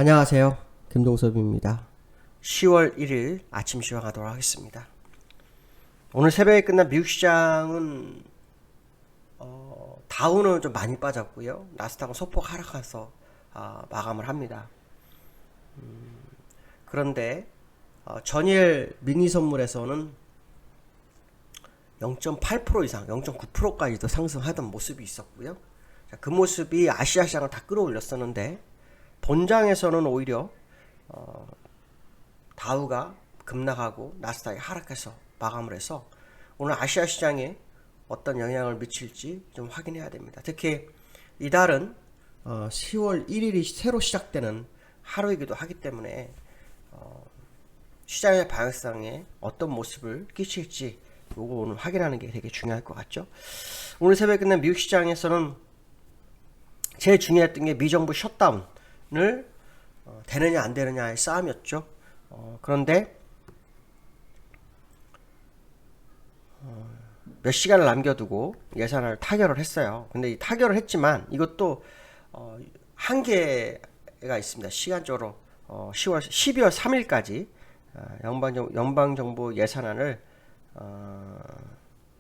안녕하세요. 김동섭입니다. 10월 1일 아침 시황하도록 하겠습니다. 오늘 새벽에 끝난 미국 시장은 다우는 좀 많이 빠졌고요. 나스닥은 소폭 하락해서 마감을 합니다. 그런데 전일 미니 선물에서는 0.8% 이상, 0.9%까지도 상승하던 모습이 있었고요. 그 모습이 아시아 시장을 다 끌어올렸었는데 본장에서는 오히려 다우가 급락하고 나스닥이 하락해서 마감을 해서 오늘 아시아 시장에 어떤 영향을 미칠지 좀 확인해야 됩니다. 특히 이달은 10월 1일이 새로 시작되는 하루이기도 하기 때문에 시장의 방향성에 어떤 모습을 끼칠지 요거 오늘 확인하는 게 되게 중요할 것 같죠. 오늘 새벽에 끝난 미국 시장에서는 제일 중요했던 게 미정부 셧다운을 되느냐 안 되느냐의 싸움이었죠. 그런데 몇 시간을 남겨두고 예산을 타결을 했어요. 근데 이 타결을 했지만 이것도 한계가 있습니다. 시간적으로 12월 3일까지 연방정부 예산안을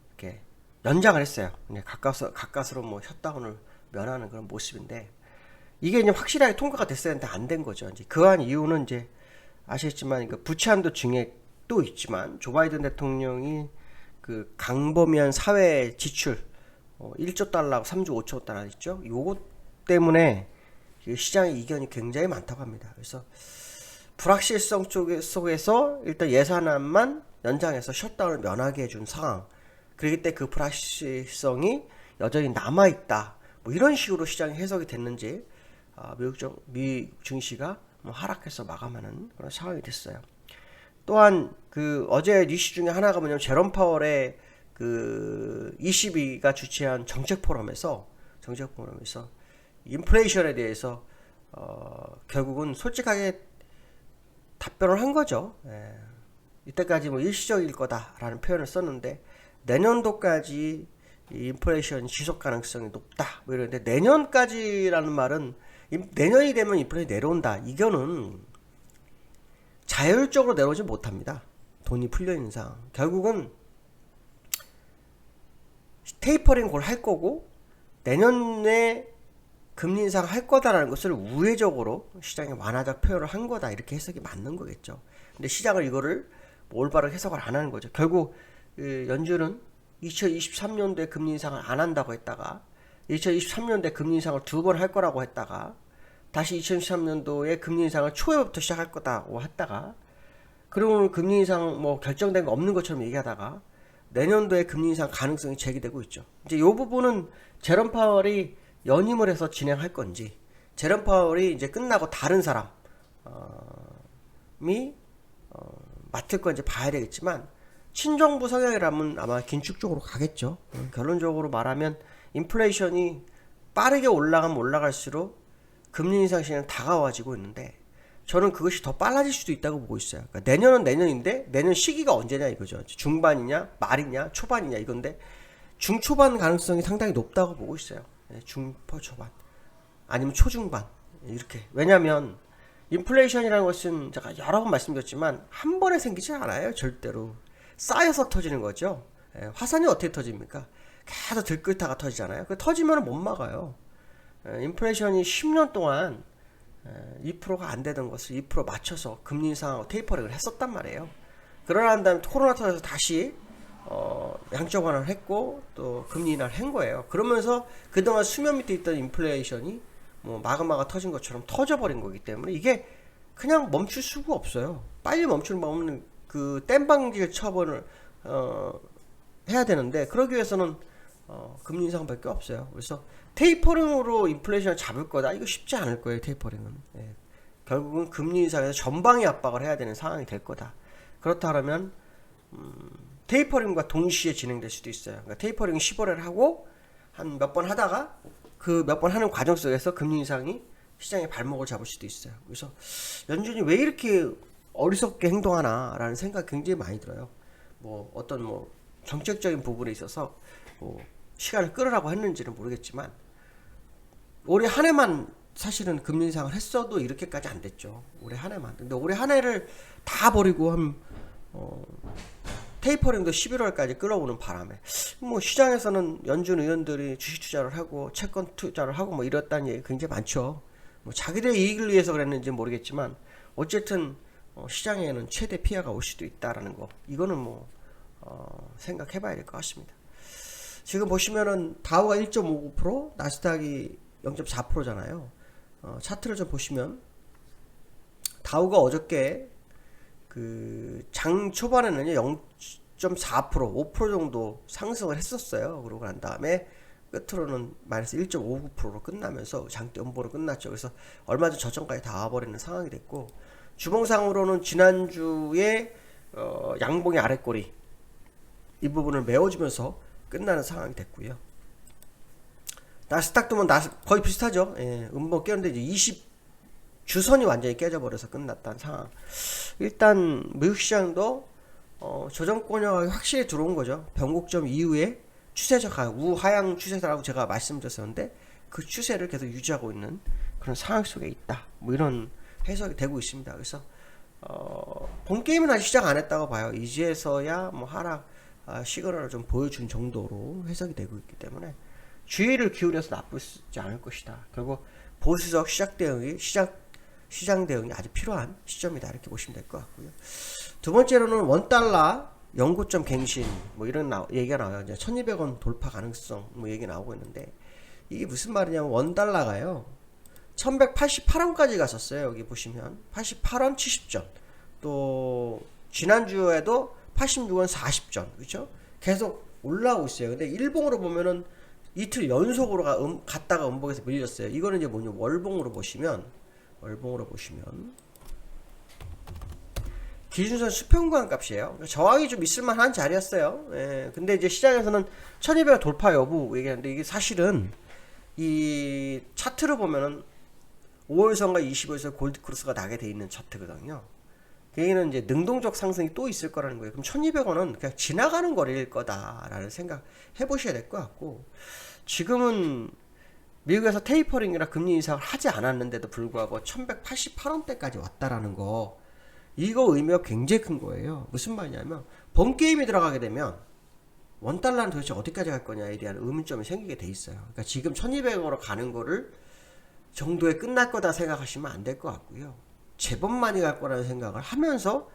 이렇게 연장을 했어요. 가까스로 뭐 셧다운을 면하는 그런 모습인데 이게 이제 확실하게 통과가 됐어야 했는데 안 된 거죠. 이제 그한 이유는 이제 아시겠지만 부채 한도 증액 또 있지만 조 바이든 대통령이 그 강범위한 사회 지출 1조 달러하고 3조 5천 달러 있죠. 요것 때문에 시장의 이견이 굉장히 많다고 합니다. 그래서 불확실성 속에서 일단 예산안만 연장해서 셧다운을 면하게 해준 상황. 그렇기 때문에 그 불확실성이 여전히 남아있다. 뭐 이런 식으로 시장이 해석이 됐는지 미국 증시가 하락해서 마감하는 그런 상황이 됐어요. 또한 어제 뉴스 중에 하나가 뭐냐면 제롬 파월의 ECB가 주최한 정책 포럼에서 인플레이션에 대해서 결국은 솔직하게 답변을 한 거죠. 이때까지 뭐 일시적일 거다라는 표현을 썼는데 내년도까지 인플레이션 지속 가능성이 높다. 뭐 이러는데 내년까지라는 말은 내년이 되면 인플레이션이 내려온다. 이거는 자율적으로 내려오지 못합니다. 돈이 풀려 있는 상황. 결국은 테이퍼링 그걸 할 거고 내년에 금리 인상 할 거다라는 것을 우회적으로 시장에 완화적 표현을 한 거다. 이렇게 해석이 맞는 거겠죠. 근데 시장을 이거를 올바르게 해석을 안 하는 거죠. 결국 연준은 2023년도에 금리 인상을 안 한다고 했다가 2023년도에 금리 인상을 2번 할 거라고 했다가 다시 2023년도에 금리 인상을 초에부터 시작할 거다고 했다가 그리고 금리 인상 뭐 결정된 거 없는 것처럼 얘기하다가 내년도에 금리 인상 가능성이 제기되고 있죠. 이제 이 부분은 제롬 파월이 연임을 해서 진행할 건지 제롬 파월이 이제 끝나고 다른 사람이 맡을 건지 봐야 되겠지만 친정부 성향이라면 아마 긴축 쪽으로 가겠죠. 결론적으로 말하면 인플레이션이 빠르게 올라가면 올라갈수록 금리 인상 시기는 다가와지고 있는데 저는 그것이 더 빨라질 수도 있다고 보고 있어요. 그러니까 내년은 내년인데 내년 시기가 언제냐 이거죠. 중반이냐 말이냐 초반이냐 이건데 중초반 가능성이 상당히 높다고 보고 있어요. 중포 초반 아니면 초중반 이렇게. 왜냐하면 인플레이션이라는 것은 제가 여러 번 말씀드렸지만 한 번에 생기지 않아요. 절대로 쌓여서 터지는 거죠. 화산이 어떻게 터집니까? 계속 들끓다가 터지잖아요. 그 터지면 못 막아요. 인플레이션이 10년 동안 2%가 안 되던 것을 2% 맞춰서 금리 인상하고 테이퍼링을 했었단 말이에요. 그러나 한 다음에 코로나 터져서 다시 양적 완화를 했고 또 금리 인하를 한 거예요. 그러면서 그동안 수면 밑에 있던 인플레이션이 뭐 마그마가 터진 것처럼 터져버린 거기 때문에 이게 그냥 멈출 수가 없어요. 빨리 멈추는 방법은 그 땜방지 처분을 해야 되는데 그러기 위해서는 금리 인상밖에 없어요. 그래서 테이퍼링으로 인플레이션을 잡을 거다. 이거 쉽지 않을 거예요. 테이퍼링은. 결국은 금리 인상에서 전방위 압박을 해야 되는 상황이 될 거다. 그렇다 그러면 테이퍼링과 동시에 진행될 수도 있어요. 그러니까 테이퍼링 15회를 하고 한 몇 번 하다가 그 몇 번 하는 과정 속에서 금리 인상이 시장의 발목을 잡을 수도 있어요. 그래서 연준이 왜 이렇게 어리석게 행동하나라는 생각이 굉장히 많이 들어요. 뭐 어떤 뭐 정책적인 부분에 있어서 뭐 시간을 끌으라고 했는지는 모르겠지만 올해 한 해만 사실은 금리 인상을 했어도 이렇게까지 안 됐죠. 올해 한 해만. 근데 올해 한 해를 다 버리고 테이퍼링도 11월까지 끌어오는 바람에 뭐 시장에서는 연준 의원들이 주식 투자를 하고 채권 투자를 하고 뭐 이랬다는 얘기 굉장히 많죠. 뭐 자기들의 이익을 위해서 그랬는지 모르겠지만 어쨌든 시장에는 최대 피해가 올 수도 있다라는 거, 이거는 뭐 생각해봐야 될 것 같습니다. 지금 보시면은 다우가 1.59%, 나스닥이 0.4%잖아요. 차트를 좀 보시면 다우가 어저께 그 장 초반에는요 0.4%, 5% 정도 상승을 했었어요. 그러고 난 다음에 끝으로는 마이너스 1.59%로 끝나면서 장대 연보로 끝났죠. 그래서 얼마 전 저점까지 다 와버리는 상황이 됐고, 주봉상으로는 지난주에 양봉의 아랫꼬리 이 부분을 메워주면서 끝나는 상황이 됐고요. 나스닥도 뭐 거의 비슷하죠. 예, 음봉 깨는데 이제 20 주선이 완전히 깨져버려서 끝났다는 상황. 일단 미국 시장도 조정권역이 확실히 들어온 거죠. 변곡점 이후에 추세적 우하향 추세라고 제가 말씀드렸었는데 그 추세를 계속 유지하고 있는 그런 상황 속에 있다. 뭐 이런 해석이 되고 있습니다. 그래서 본 게임은 아직 시작 안 했다고 봐요. 이제서야 뭐 하락 시그널을 좀 보여준 정도로 해석이 되고 있기 때문에 주의를 기울여서 나쁘지 않을 것이다. 그리고 보수적 시장 대응이 아주 필요한 시점이다, 이렇게 보시면 될 것 같고요. 두 번째로는 원달러 연고점 갱신 뭐 이런 얘기가 나와요. 이제 1200원 돌파 가능성 뭐 얘기 나오고 있는데, 이게 무슨 말이냐면 원달러가요 1188원까지 갔었어요. 여기 보시면 88원 70전, 또 지난주에도 86원 40전, 그렇죠? 계속 올라오고 있어요. 근데 일봉으로 보면은 이틀 연속으로 갔다가 음봉에서 밀렸어요. 이거는 이제 뭐냐, 월봉으로 보시면 기준선 수평구간 값이에요. 그러니까 저항이 좀 있을만한 자리였어요. 예, 근데 이제 시장에서는 1200 돌파 여부 얘기하는데, 이게 사실은 이 차트를 보면은 5월선과 20월선 골드크로스가 나게 돼 있는 차트거든요. 여기는 이제 능동적 상승이 또 있을 거라는 거예요. 그럼 1200원은 그냥 지나가는 거리일 거다라는 생각 해보셔야 될 것 같고, 지금은 미국에서 테이퍼링이나 금리 인상을 하지 않았는데도 불구하고 1188원대까지 왔다라는 거, 이거 의미가 굉장히 큰 거예요. 무슨 말이냐면 본 게임이 들어가게 되면 원달러는 도대체 어디까지 갈 거냐에 대한 의문점이 생기게 돼 있어요. 그러니까 지금 1200원으로 가는 거를 정도에 끝날 거다 생각하시면 안 될 것 같고요. 제법 많이 갈 거라는 생각을 하면서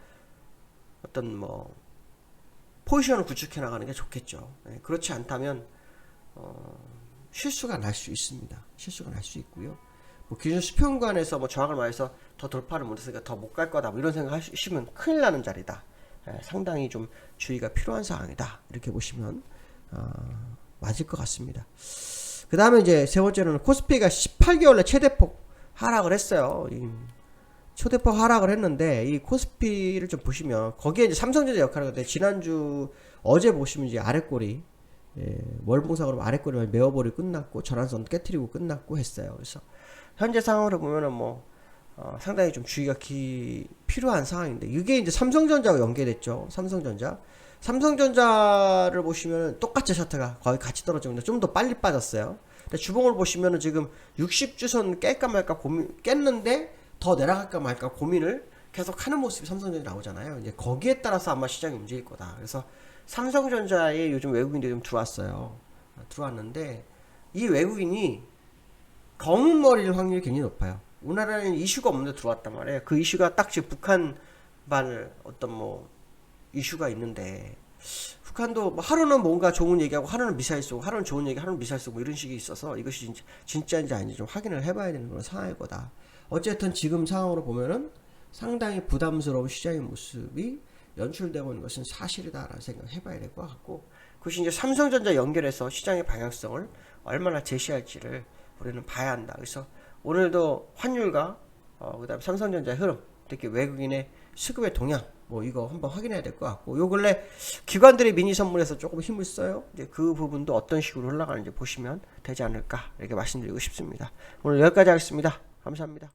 어떤 뭐 포지션을 구축해 나가는 게 좋겠죠. 네, 그렇지 않다면 실수가 날 수 있습니다. 실수가 날 수 있고요. 뭐 기준 수평관에서 뭐 저항을 말해서 더 돌파를 못했으니까 더 못 갈 거다, 뭐 이런 생각 하시면 큰일 나는 자리다. 상당히 좀 주의가 필요한 상황이다, 이렇게 보시면 맞을 것 같습니다. 그 다음에 이제 세 번째로는 코스피가 18개월 내 최대폭 하락을 했어요. 초대폭 하락을 했는데, 이 코스피를 좀 보시면 거기에 이제 삼성전자 역할을 하는데, 지난주 어제 보시면 이제 아랫꼬리, 월봉상으로 아랫꼬리만 메어버리고 끝났고 전환선 깨트리고 끝났고 했어요. 그래서 현재 상황으로 보면은 뭐 상당히 좀 주의가 필요한 상황인데, 이게 이제 삼성전자와 연계됐죠. 삼성전자를 보시면은 똑같이 차트가 거의 같이 떨어지는데 좀 더 빨리 빠졌어요. 근데 주봉을 보시면은 지금 60주선 깰까 말까 깼는데 더 내려갈까 말까 고민을 계속 하는 모습이 삼성전자 나오잖아요. 이제 거기에 따라서 아마 시장이 움직일 거다. 그래서 삼성전자에 요즘 외국인들이 좀 들어왔는데, 이 외국인이 검은 머리일 확률이 굉장히 높아요. 우리나라에는 이슈가 없는데 들어왔단 말이에요. 그 이슈가 딱 지금 북한발 어떤 뭐 이슈가 있는데, 북한도 뭐 하루는 뭔가 좋은 얘기하고 하루는 미사일 쏘고, 하루는 좋은 얘기, 하루는 미사일 쏘고, 이런 식이 있어서 이것이 진짜인지 아닌지 좀 확인을 해봐야 되는 그런 상황일 거다. 어쨌든 지금 상황으로 보면은 상당히 부담스러운 시장의 모습이 연출되고 있는 것은 사실이다라는 생각을 해봐야 될 것 같고, 그것이 이제 삼성전자 연결해서 시장의 방향성을 얼마나 제시할지를 우리는 봐야 한다. 그래서 오늘도 환율과 그다음 삼성전자의 흐름, 특히 외국인의 수급의 동향, 뭐 이거 한번 확인해야 될 것 같고, 요 근래 기관들이 미니 선물에서 조금 힘을 써요. 이제 그 부분도 어떤 식으로 흘러가는지 보시면 되지 않을까, 이렇게 말씀드리고 싶습니다. 오늘 여기까지 하겠습니다. 감사합니다.